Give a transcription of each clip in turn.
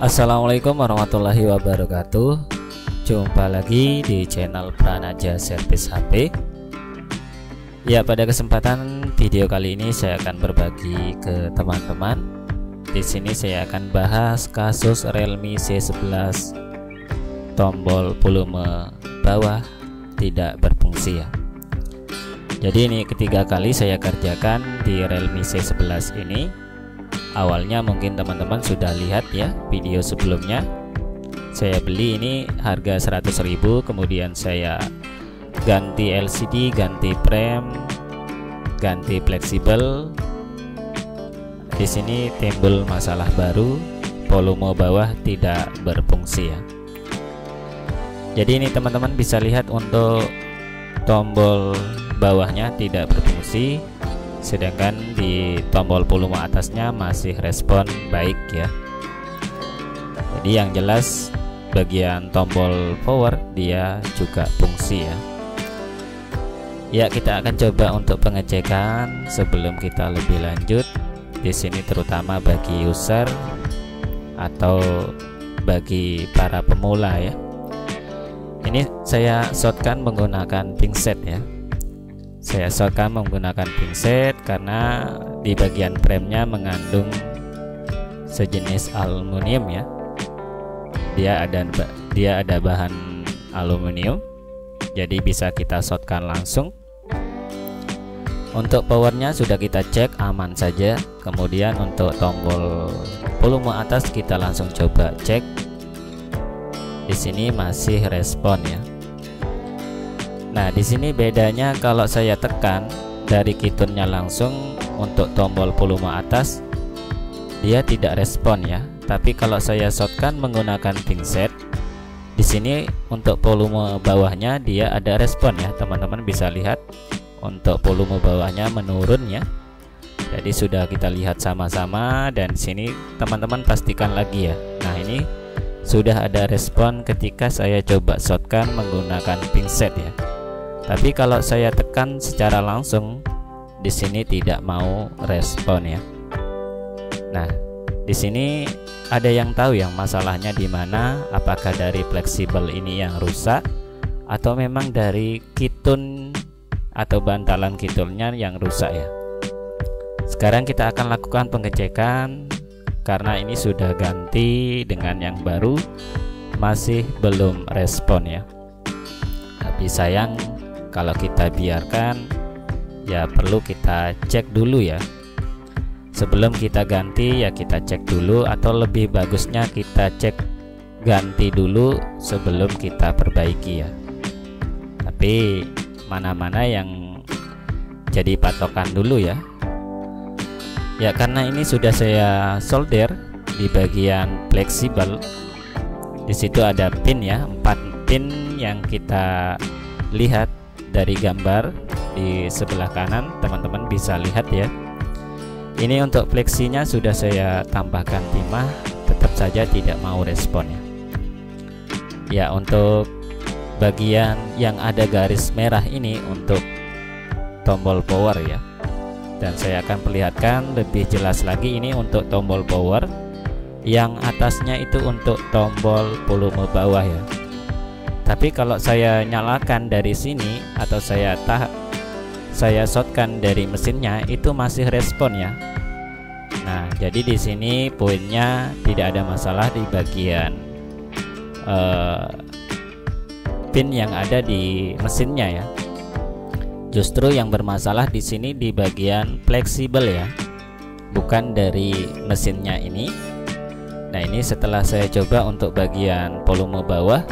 Assalamualaikum warahmatullahi wabarakatuh. Jumpa lagi di channel Pranaja Servis HP. Ya, pada kesempatan video kali ini saya akan berbagi ke teman-teman. Di sini saya akan bahas kasus Realme C11 tombol volume bawah tidak berfungsi ya. Jadi ini ketiga kali saya kerjakan di Realme C11 ini. Awalnya mungkin teman-teman sudah lihat ya video sebelumnya. Saya beli ini harga 100.000, kemudian saya ganti LCD, ganti frame, ganti fleksibel. Di sini timbul masalah baru, volume bawah tidak berfungsi ya. Jadi ini teman-teman bisa lihat untuk tombol bawahnya tidak berfungsi, sedangkan di tombol volume atasnya masih respon baik ya. Jadi yang jelas bagian tombol power dia juga fungsi ya. Ya, kita akan coba untuk pengecekan sebelum kita lebih lanjut. Di sini terutama bagi user atau bagi para pemula ya. Ini saya shotgun menggunakan pinset ya. Saya shotgun menggunakan pinset karena di bagian framenya mengandung sejenis aluminium ya. Dia ada bahan aluminium, jadi bisa kita shotgun langsung. Untuk powernya sudah kita cek aman saja. Kemudian untuk tombol volume atas kita langsung coba cek. Di sini masih respon ya. Nah, di sini bedanya kalau saya tekan dari kitunnya langsung untuk tombol volume atas dia tidak respon ya. Tapi kalau saya shotgun menggunakan pinset, di sini untuk volume bawahnya dia ada respon ya. Teman-teman bisa lihat untuk volume bawahnya menurun ya. Jadi sudah kita lihat sama-sama, dan di sini teman-teman pastikan lagi ya. Nah, ini sudah ada respon ketika saya coba shotgun menggunakan pinset ya. Tapi kalau saya tekan secara langsung di sini tidak mau respon ya. Nah, di sini ada yang tahu yang masalahnya di mana? Apakah dari fleksibel ini yang rusak atau memang dari kitun atau bantalan kitunnya yang rusak ya? Sekarang kita akan lakukan pengecekan karena ini sudah ganti dengan yang baru, masih belum respon ya. Tapi sayang kalau kita biarkan ya, perlu kita cek dulu ya. Sebelum kita ganti ya kita cek dulu, atau lebih bagusnya kita cek ganti dulu sebelum kita perbaiki ya. Tapi mana-mana yang jadi patokan dulu ya. Ya, karena ini sudah saya solder di bagian fleksibel. Di situ ada pin ya, 4 pin yang kita lihat dari gambar di sebelah kanan. Teman-teman bisa lihat ya. Ini untuk fleksinya sudah saya tambahkan timah, tetap saja tidak mau respon ya. Ya, untuk bagian yang ada garis merah ini untuk tombol power ya. Dan saya akan perlihatkan lebih jelas lagi, ini untuk tombol power. Yang atasnya itu untuk tombol volume bawah ya. Tapi kalau saya nyalakan dari sini atau saya shotgun dari mesinnya, itu masih respon ya. Nah, jadi di sini poinnya tidak ada masalah di bagian pin yang ada di mesinnya ya. Justru yang bermasalah di sini di bagian fleksibel ya, bukan dari mesinnya ini. Nah, ini setelah saya coba untuk bagian volume bawah,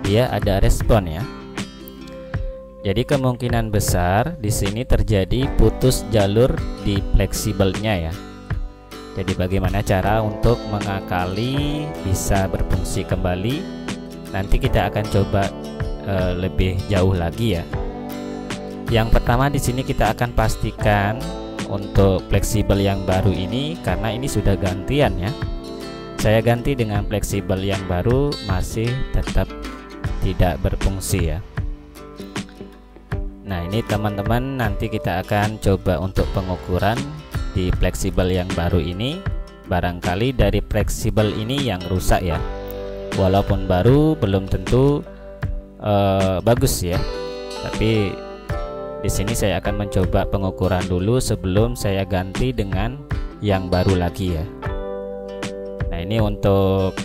dia ada respon ya. Jadi kemungkinan besar di sini terjadi putus jalur di fleksibelnya ya. Jadi bagaimana cara untuk mengakali bisa berfungsi kembali? Nanti kita akan coba lebih jauh lagi ya. Yang pertama di sini kita akan pastikan untuk fleksibel yang baru ini, karena ini sudah gantian ya. Saya ganti dengan fleksibel yang baru, masih tetap tidak berfungsi ya. Nah, ini teman-teman nanti kita akan coba untuk pengukuran di fleksibel yang baru ini. barangkali dari fleksibel ini yang rusak ya. Walaupun baru belum tentu bagus ya. Tapi di sini saya akan mencoba pengukuran dulu sebelum saya ganti dengan yang baru lagi ya. Nah, ini untuk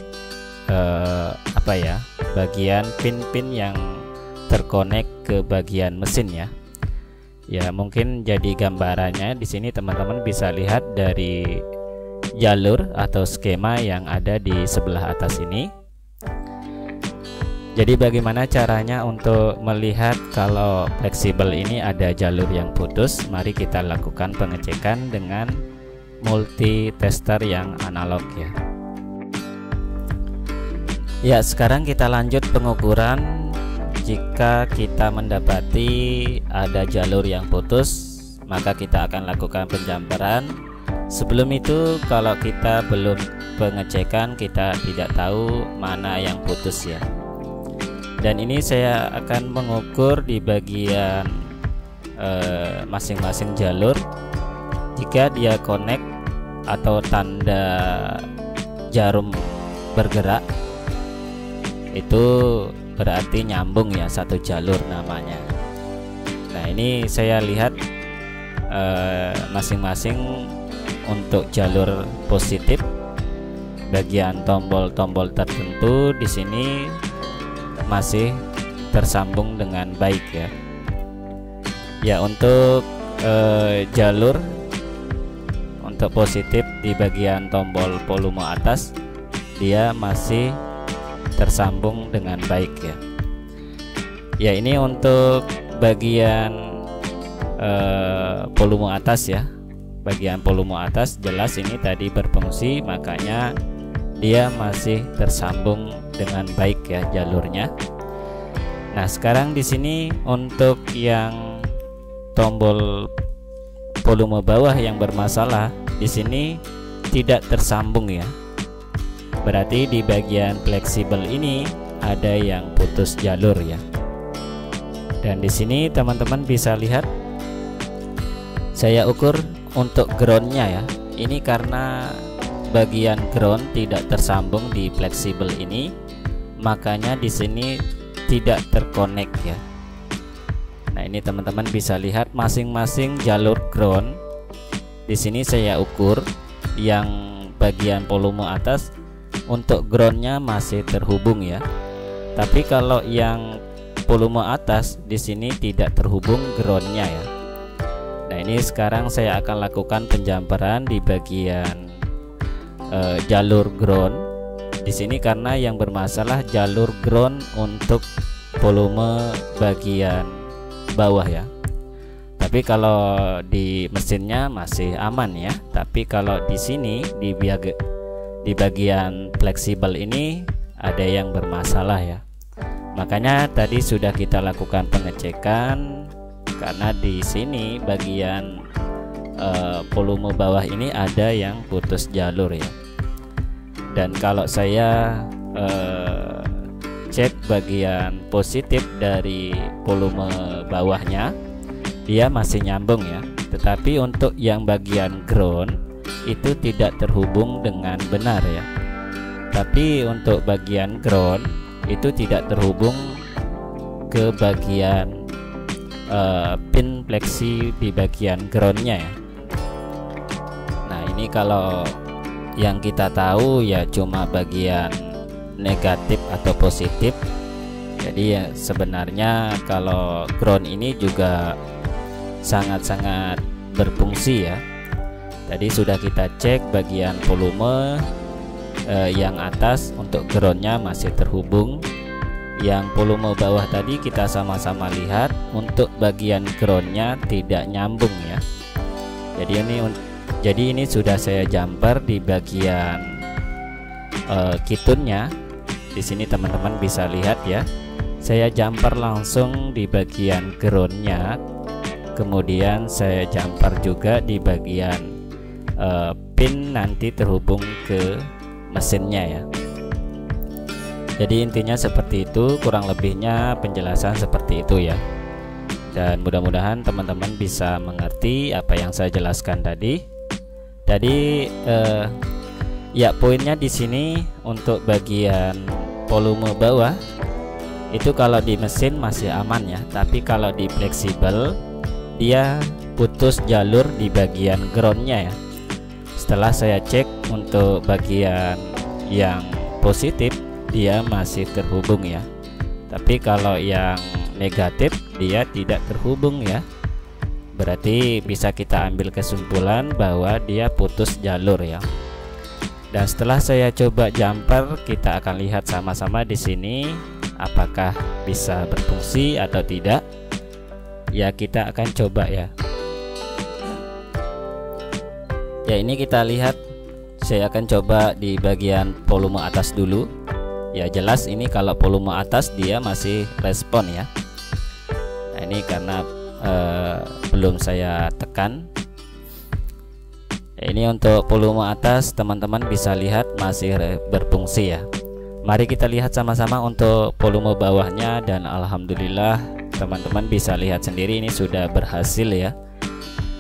apa ya, bagian pin-pin yang terkonek ke bagian mesin ya. Ya, mungkin jadi gambarannya di sini teman-teman bisa lihat dari jalur atau skema yang ada di sebelah atas ini. Jadi bagaimana caranya untuk melihat kalau fleksibel ini ada jalur yang putus? Mari kita lakukan pengecekan dengan multi tester yang analog ya. Ya, sekarang kita lanjut pengukuran. Jika kita mendapati ada jalur yang putus, maka kita akan lakukan penjamperan. Sebelum itu, kalau kita belum pengecekan, kita tidak tahu mana yang putus ya. Dan ini saya akan mengukur di bagian masing-masing jalur. Jika dia connect atau tanda jarum bergerak, itu berarti nyambung ya, satu jalur namanya. Nah, ini saya lihat masing-masing untuk jalur positif, bagian tombol-tombol tertentu di sini masih tersambung dengan baik ya. Ya, untuk jalur untuk positif di bagian tombol volume atas, dia masih tersambung dengan baik ya. Ya, ini untuk bagian volume atas ya. Bagian volume atas jelas ini tadi berfungsi, makanya dia masih tersambung dengan baik ya jalurnya. Nah, sekarang di sini untuk yang tombol volume bawah yang bermasalah, di sini tidak tersambung ya. Berarti di bagian fleksibel ini ada yang putus jalur ya. Dan di sini teman-teman bisa lihat saya ukur untuk groundnya ya. Ini karena bagian ground tidak tersambung di fleksibel ini, makanya di sini tidak terkonek ya. Nah, ini teman-teman bisa lihat masing-masing jalur ground. Di sini saya ukur yang bagian volume atas untuk groundnya masih terhubung ya. Tapi kalau yang volume atas di sini tidak terhubung groundnya ya. Nah, ini sekarang saya akan lakukan penjamperan di bagian jalur ground. Di sini karena yang bermasalah jalur ground untuk volume bagian bawah ya. Tapi kalau di mesinnya masih aman ya. Tapi kalau di sini di bagian fleksibel ini ada yang bermasalah ya. Makanya tadi sudah kita lakukan pengecekan, karena di sini bagian volume bawah ini ada yang putus jalur ya. Dan kalau saya cek bagian positif dari volume bawahnya, dia masih nyambung ya. Tetapi untuk yang bagian ground itu tidak terhubung dengan benar ya. Tapi untuk bagian ground itu tidak terhubung ke bagian pin fleksi di bagian groundnya ya. Nah, ini kalau yang kita tahu ya cuma bagian negatif atau positif. Jadi ya sebenarnya kalau ground ini juga sangat-sangat berfungsi ya. Tadi sudah kita cek bagian volume yang atas untuk groundnya masih terhubung. Yang volume bawah tadi kita sama-sama lihat untuk bagian groundnya tidak nyambung ya. Jadi ini sudah saya jumper di bagian kitunnya. Di sini teman-teman bisa lihat ya. Saya jumper langsung di bagian groundnya. Kemudian saya jumper juga di bagian pin nanti terhubung ke mesinnya ya. Jadi intinya seperti itu, kurang lebihnya penjelasan seperti itu ya. Dan mudah-mudahan teman-teman bisa mengerti apa yang saya jelaskan tadi. Ya, poinnya di sini untuk bagian volume bawah itu kalau di mesin masih aman ya, tapi kalau di fleksibel dia putus jalur di bagian groundnya ya. Setelah saya cek untuk bagian yang positif dia masih terhubung ya, tapi kalau yang negatif dia tidak terhubung ya. Berarti bisa kita ambil kesimpulan bahwa dia putus jalur ya. Dan setelah saya coba jumper, kita akan lihat sama-sama di sini apakah bisa berfungsi atau tidak. Ya, kita akan coba ya. Ya, ini kita lihat. Saya akan coba di bagian volume atas dulu. Ya, jelas ini kalau volume atas dia masih respon ya. Nah, ini karena belum saya tekan. Ini untuk volume atas, teman-teman bisa lihat masih berfungsi ya. Mari kita lihat sama-sama untuk volume bawahnya, dan alhamdulillah teman-teman bisa lihat sendiri ini sudah berhasil ya.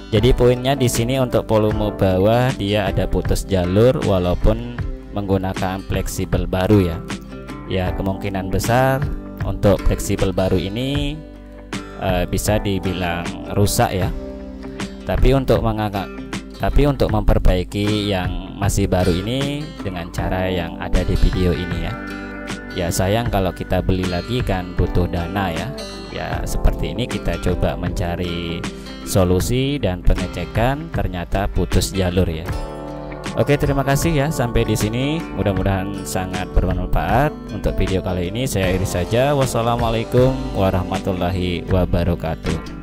Jadi poinnya di sini untuk volume bawah dia ada putus jalur walaupun menggunakan fleksibel baru ya. Ya, kemungkinan besar untuk fleksibel baru ini bisa dibilang rusak ya. Tapi untuk memperbaiki yang masih baru ini dengan cara yang ada di video ini ya. Ya, sayang kalau kita beli lagi kan butuh dana ya. Ya, seperti ini kita coba mencari solusi dan pengecekan, ternyata putus jalur ya. Oke, terima kasih ya, sampai di sini. Mudah-mudahan sangat bermanfaat. Untuk video kali ini saya akhiri saja. Wassalamualaikum warahmatullahi wabarakatuh.